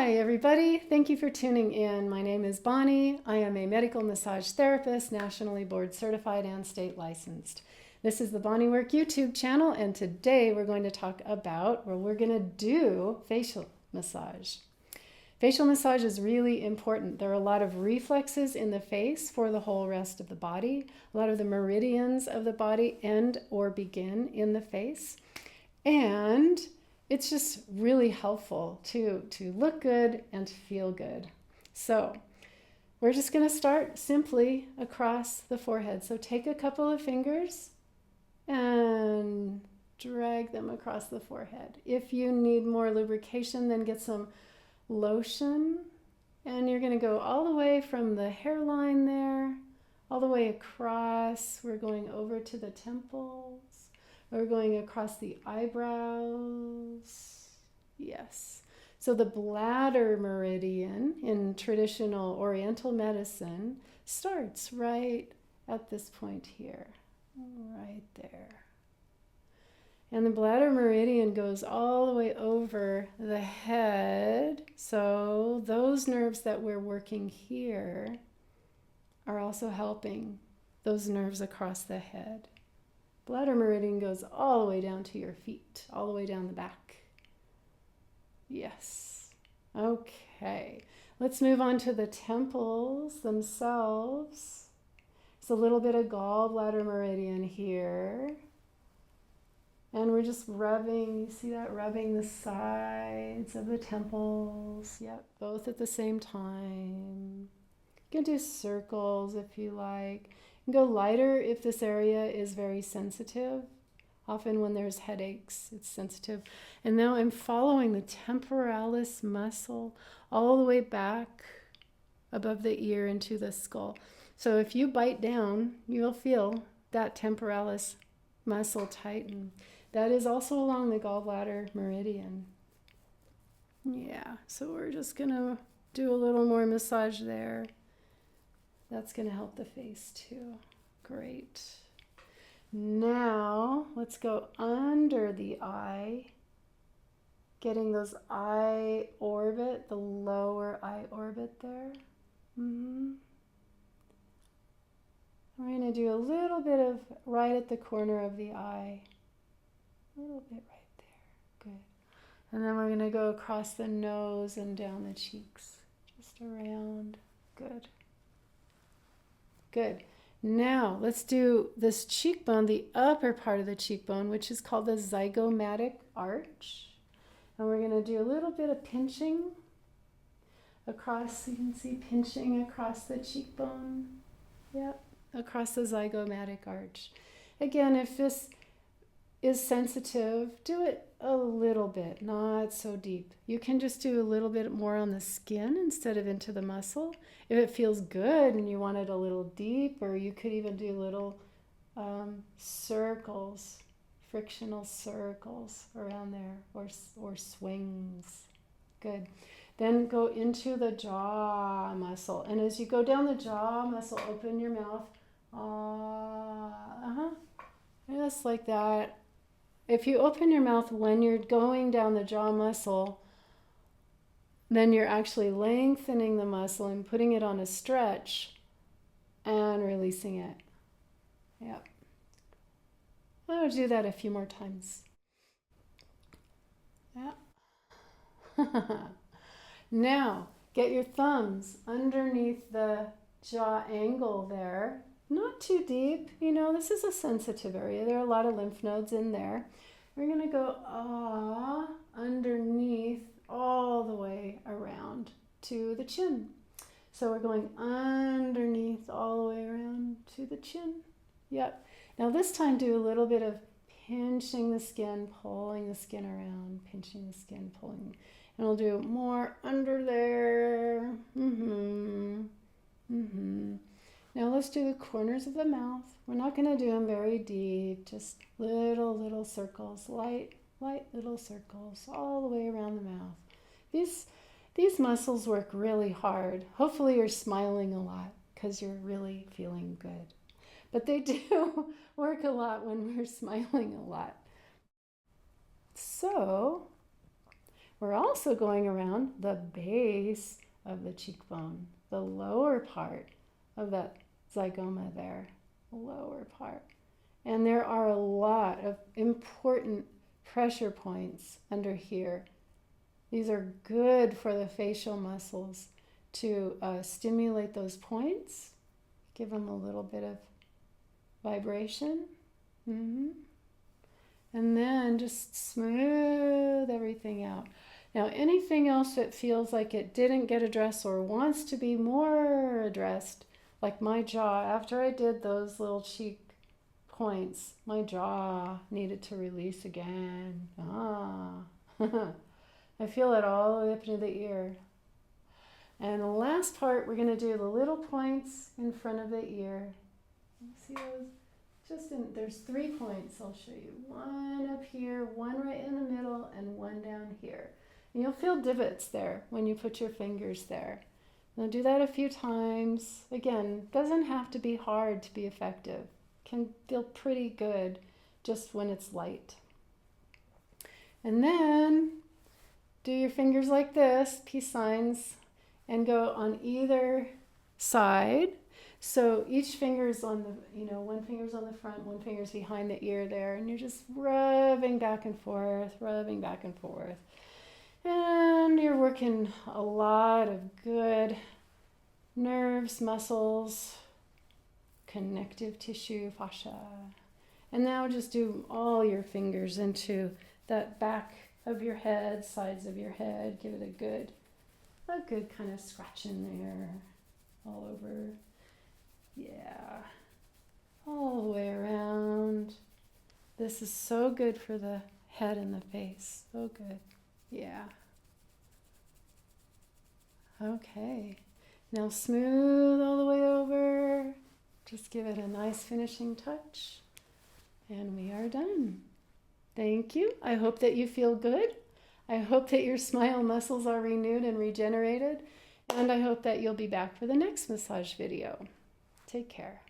Hi, everybody. Thank you for tuning in. My name is Bonnie. I am a medical massage therapist, nationally board certified and state licensed. This is the BonnieWork YouTube channel, and today we're going to talk about, we're going to do facial massage. Facial massage is really important. There are a lot of reflexes in the face for the whole rest of the body. A lot of the meridians of the body end or begin in the face. And it's just really helpful to look good and to feel good. So we're just going to start simply across the forehead. So take a couple of fingers and drag them across the forehead. If you need more lubrication, then get some lotion. And you're going to go all the way from the hairline there, all the way across. We're going over to the temples. We're going across the eyebrows. Yes. So the bladder meridian in traditional Oriental medicine starts right at this point here, right there. And the bladder meridian goes all the way over the head. So those nerves that we're working here are also helping those nerves across the head. Bladder meridian goes all the way down to your feet, all the way down the back. Yes. Okay. Let's move on to the temples themselves. It's a little bit of gallbladder meridian here. And we're just rubbing, you see that? Rubbing the sides of the temples. Yep, both at the same time. You can do circles if you like. You can go lighter if this area is very sensitive. Often when there's headaches, it's sensitive. And now I'm following the temporalis muscle all the way back above the ear into the skull. So if you bite down, you'll feel that temporalis muscle tighten. That is also along the gallbladder meridian. Yeah, so we're just going to do a little more massage there. That's going to help the face too. Great. Now, let's go under the eye, getting those eye orbit, the lower eye orbit there. We're going to do a little bit of right at the corner of the eye. A little bit right there. Good. And then we're going to go across the nose and down the cheeks. Just around. Good. Good. Now let's do this cheekbone, the upper part of the cheekbone, which is called the zygomatic arch. And we're going to do a little bit of pinching across. You can see pinching across the cheekbone. Yep, across the zygomatic arch. Again, if this is sensitive, do it a little bit, not so deep. You can just do a little bit more on the skin instead of into the muscle. If it feels good and you want it a little deeper, you could even do little circles, frictional circles around there, or swings. Good. Then go into the jaw muscle. And as you go down the jaw muscle, open your mouth. Just like that. If you open your mouth when you're going down the jaw muscle, then you're actually lengthening the muscle and putting it on a stretch and releasing it. Yep. I would do that a few more times. Yeah. Now, get your thumbs underneath the jaw angle there. Not too deep, this is a sensitive area. There are a lot of lymph nodes in there. We're going to go underneath all the way around to the chin. So we're going underneath all the way around to the chin. Yep. Now this time do a little bit of pinching the skin, pulling the skin around, pinching the skin, pulling. And we'll do more under there. Now let's do the corners of the mouth. We're not going to do them very deep, just little circles, light little circles all the way around the mouth. These muscles work really hard. Hopefully you're smiling a lot because you're really feeling good. But they do work a lot when we're smiling a lot. So We're also going around the base of the cheekbone, the lower part of that zygoma there, lower part. And there are a lot of important pressure points under here. These are good for the facial muscles to stimulate those points, give them a little bit of vibration. And then just smooth everything out. Now, anything else that feels like it didn't get addressed or wants to be more addressed, like my jaw, after I did those little cheek points, my jaw needed to release again. I feel it all the way up into the ear. And the last part, we're going to do the little points in front of the ear. See those? There's 3 points I'll show you. One up here, one right in the middle, and one down here. And you'll feel divots there when you put your fingers there. Now do that a few times. Again, doesn't have to be hard to be effective. Can feel pretty good just when it's light. And then do your fingers like this, peace signs, and go on either side. So each finger's on the, one finger's on the front, one finger's behind the ear there, and you're just rubbing back and forth, rubbing back and forth. And you're working a lot of good nerves, muscles, connective tissue, fascia. And now just do all your fingers into that back of your head, sides of your head. Give it a good kind of scratch in there, all over. Yeah, all the way around. This is so good for the head and the face. So good. Yeah. Okay. Now smooth all the way over. Just give it a nice finishing touch. And we are done. Thank you. I hope that you feel good. I hope that your smile muscles are renewed and regenerated. And I hope that you'll be back for the next massage video. Take care.